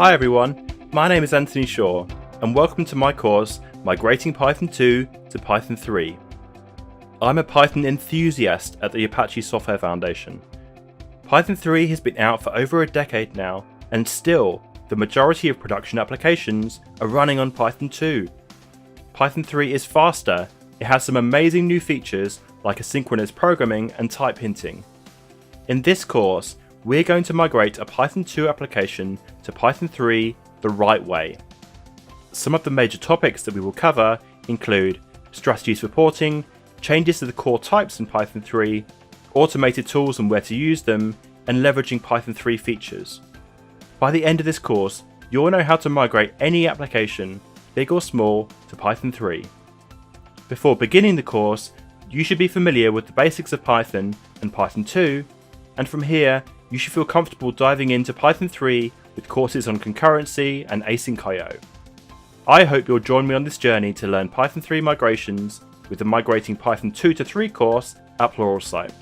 Hi everyone, my name is Anthony Shaw and welcome to my course Migrating Python 2 to Python 3. I'm a Python enthusiast at the Apache Software Foundation. Python 3 has been out for over a decade now, and still, the majority of production applications are running on Python 2. Python 3 is faster, it has some amazing new features like asynchronous programming and type hinting. In this course, we're going to migrate a Python 2 application to Python 3 the right way. Some of the major topics that we will cover include strategies for porting, changes to the core types in Python 3, automated tools and where to use them, and leveraging Python 3 features. By the end of this course, you'll know how to migrate any application, big or small, to Python 3. Before beginning the course, you should be familiar with the basics of Python and Python 2, and from here, you should feel comfortable diving into Python 3 with courses on concurrency and async I/O. I hope you'll join me on this journey to learn Python 3 migrations with the Migrating Python 2 to 3 course at Pluralsight.